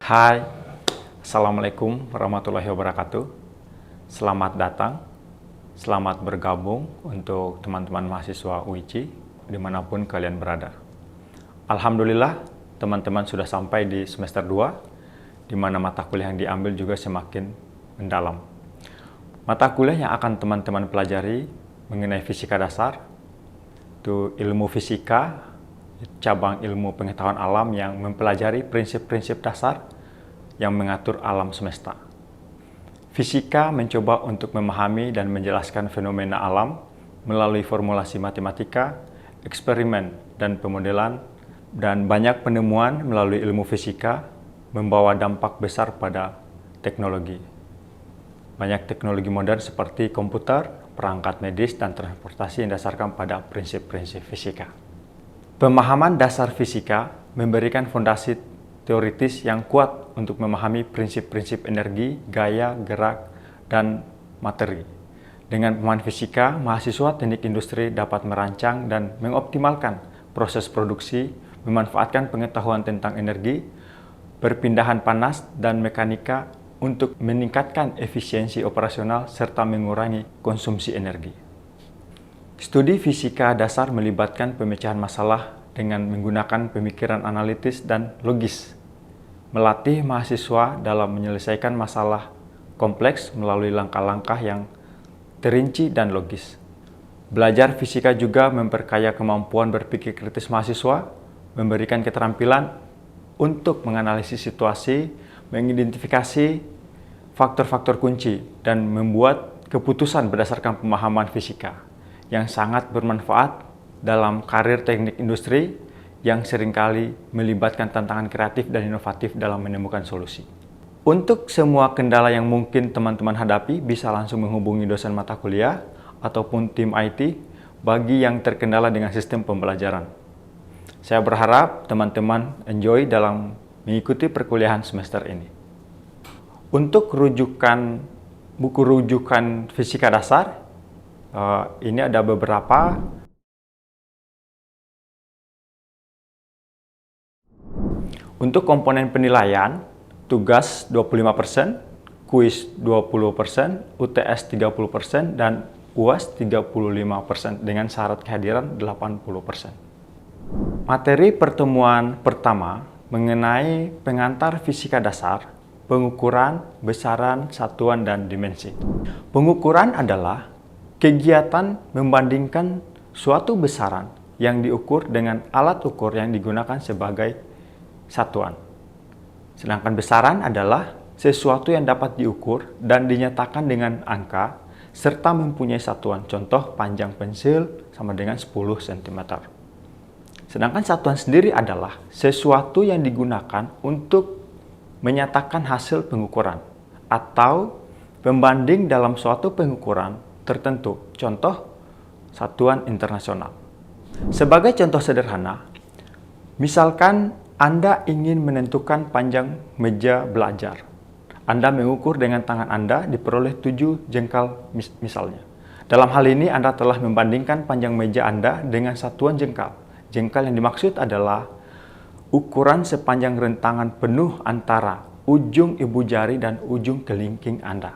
Hai, Assalamualaikum warahmatullahi wabarakatuh. Selamat datang, selamat bergabung untuk teman-teman mahasiswa UICI dimanapun kalian berada. Alhamdulillah, teman-teman sudah sampai di semester 2, di mana mata kuliah yang diambil juga semakin mendalam. Mata kuliah yang akan teman-teman pelajari mengenai fisika dasar, itu ilmu fisika, cabang ilmu pengetahuan alam yang mempelajari prinsip-prinsip dasar yang mengatur alam semesta. Fisika mencoba untuk memahami dan menjelaskan fenomena alam melalui formulasi matematika, eksperimen, dan pemodelan, dan banyak penemuan melalui ilmu fisika membawa dampak besar pada teknologi. Banyak teknologi modern seperti komputer, perangkat medis, dan transportasi yang didasarkan pada prinsip-prinsip fisika. Pemahaman dasar fisika memberikan fondasi teoritis yang kuat untuk memahami prinsip-prinsip energi, gaya, gerak, dan materi. Dengan pemahaman fisika, mahasiswa teknik industri dapat merancang dan mengoptimalkan proses produksi, memanfaatkan pengetahuan tentang energi, perpindahan panas, dan mekanika untuk meningkatkan efisiensi operasional serta mengurangi konsumsi energi. Studi fisika dasar melibatkan pemecahan masalah dengan menggunakan pemikiran analitis dan logis, melatih mahasiswa dalam menyelesaikan masalah kompleks melalui langkah-langkah yang terinci dan logis. Belajar fisika juga memperkaya kemampuan berpikir kritis mahasiswa, memberikan keterampilan untuk menganalisis situasi, mengidentifikasi faktor-faktor kunci, dan membuat keputusan berdasarkan pemahaman fisika yang sangat bermanfaat dalam karir teknik industri yang seringkali melibatkan tantangan kreatif dan inovatif dalam menemukan solusi. Untuk semua kendala yang mungkin teman-teman hadapi, bisa langsung menghubungi dosen mata kuliah ataupun tim IT bagi yang terkendala dengan sistem pembelajaran. Saya berharap teman-teman enjoy dalam mengikuti perkuliahan semester ini. Untuk buku rujukan fisika dasar, ini ada beberapa. Untuk komponen penilaian, tugas 25%, kuis 20%, UTS 30%, dan UAS 35% dengan syarat kehadiran 80%. Materi pertemuan pertama mengenai pengantar fisika dasar, pengukuran, besaran, satuan, dan dimensi. Pengukuran adalah kegiatan membandingkan suatu besaran yang diukur dengan alat ukur yang digunakan sebagai satuan. Sedangkan besaran adalah sesuatu yang dapat diukur dan dinyatakan dengan angka serta mempunyai satuan. Contoh, panjang pensil sama dengan 10 cm. Sedangkan satuan sendiri adalah sesuatu yang digunakan untuk menyatakan hasil pengukuran atau pembanding dalam suatu pengukuran tertentu. Contoh, satuan internasional. Sebagai contoh sederhana, misalkan Anda ingin menentukan panjang meja belajar. Anda mengukur dengan tangan Anda diperoleh 7 jengkal misalnya. Dalam hal ini Anda telah membandingkan panjang meja Anda dengan satuan jengkal. Jengkal yang dimaksud adalah ukuran sepanjang rentangan penuh antara ujung ibu jari dan ujung kelingking Anda.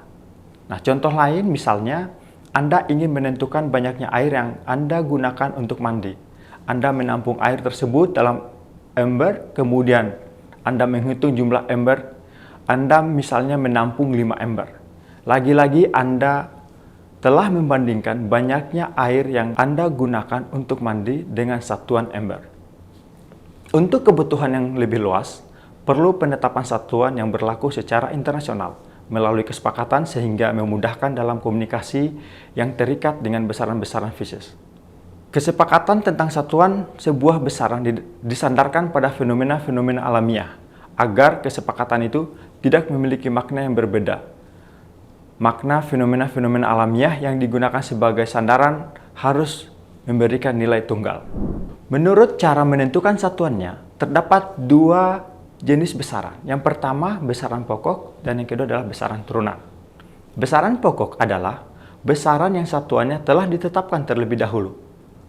Nah, contoh lain misalnya, Anda ingin menentukan banyaknya air yang Anda gunakan untuk mandi. Anda menampung air tersebut dalam ember, kemudian Anda menghitung jumlah ember. Anda misalnya menampung 5 ember. Lagi-lagi Anda telah membandingkan banyaknya air yang Anda gunakan untuk mandi dengan satuan ember. Untuk kebutuhan yang lebih luas, perlu penetapan satuan yang berlaku secara internasional melalui kesepakatan sehingga memudahkan dalam komunikasi yang terikat dengan besaran-besaran fisik. Kesepakatan tentang satuan sebuah besaran disandarkan pada fenomena-fenomena alamiah agar kesepakatan itu tidak memiliki makna yang berbeda. Makna fenomena-fenomena alamiah yang digunakan sebagai sandaran harus memberikan nilai tunggal. Menurut cara menentukan satuannya, terdapat 2 jenis besaran. Yang pertama, besaran pokok, dan yang kedua adalah besaran turunan. Besaran pokok adalah besaran yang satuannya telah ditetapkan terlebih dahulu.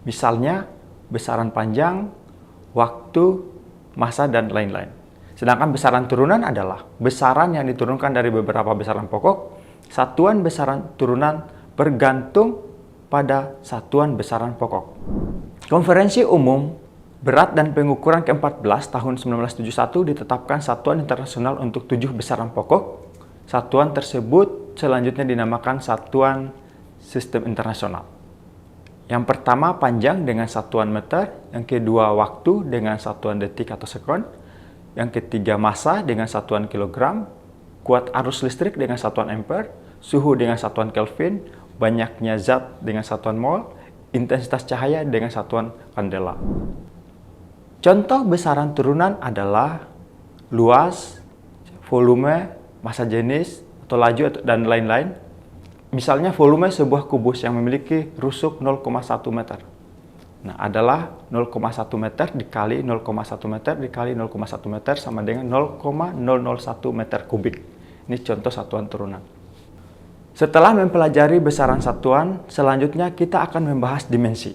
Misalnya, besaran panjang, waktu, massa, dan lain-lain. Sedangkan besaran turunan adalah besaran yang diturunkan dari beberapa besaran pokok. Satuan besaran turunan bergantung pada satuan besaran pokok. Konferensi Umum Berat dan Pengukuran ke-14 tahun 1971 ditetapkan satuan internasional untuk 7 besaran pokok. Satuan tersebut selanjutnya dinamakan Satuan Sistem Internasional. Yang pertama panjang dengan satuan meter, yang kedua waktu dengan satuan detik atau sekon, yang ketiga massa dengan satuan kilogram, kuat arus listrik dengan satuan ampere, suhu dengan satuan Kelvin, banyaknya zat dengan satuan mol, intensitas cahaya dengan satuan kandela. Contoh besaran turunan adalah luas, volume, massa jenis, atau laju, dan lain-lain. Misalnya volume sebuah kubus yang memiliki rusuk 0,1 meter. Nah, adalah 0,1 meter dikali 0,1 meter dikali 0,1 meter sama dengan 0,001 meter kubik. Ini contoh satuan turunan. Setelah mempelajari besaran satuan, selanjutnya kita akan membahas dimensi.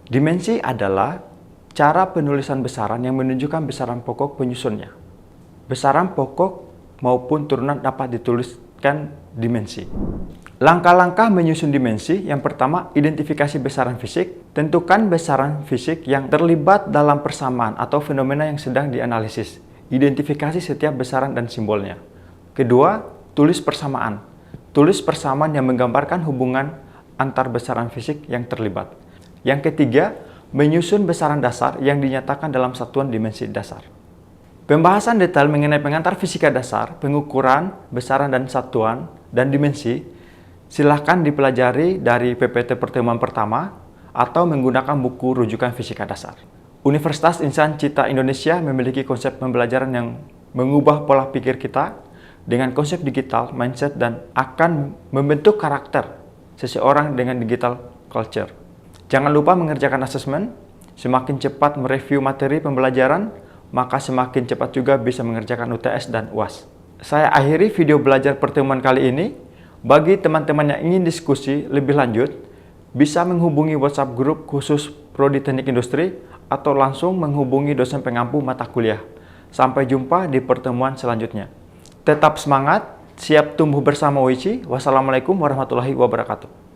Dimensi adalah cara penulisan besaran yang menunjukkan besaran pokok penyusunnya. Besaran pokok maupun turunan dapat dituliskan dimensi. Langkah-langkah menyusun dimensi, yang pertama, identifikasi besaran fisik. Tentukan besaran fisik yang terlibat dalam persamaan atau fenomena yang sedang dianalisis. Identifikasi setiap besaran dan simbolnya. Kedua, tulis persamaan. Tulis persamaan yang menggambarkan hubungan antar besaran fisik yang terlibat. Yang ketiga, menyusun besaran dasar yang dinyatakan dalam satuan dimensi dasar. Pembahasan detail mengenai pengantar fisika dasar, pengukuran, besaran dan satuan, dan dimensi, silahkan dipelajari dari PPT pertemuan pertama atau menggunakan buku rujukan fisika dasar. Universitas Insan Cipta Indonesia memiliki konsep pembelajaran yang mengubah pola pikir kita dengan konsep digital mindset dan akan membentuk karakter seseorang dengan digital culture. Jangan lupa mengerjakan asesmen. Semakin cepat mereview materi pembelajaran, maka semakin cepat juga bisa mengerjakan UTS dan UAS. Saya akhiri video belajar pertemuan kali ini. Bagi teman-teman yang ingin diskusi lebih lanjut, bisa menghubungi WhatsApp grup khusus Prodi Teknik Industri atau langsung menghubungi dosen pengampu mata kuliah. Sampai jumpa di pertemuan selanjutnya. Tetap semangat, siap tumbuh bersama Wici. Wassalamualaikum warahmatullahi wabarakatuh.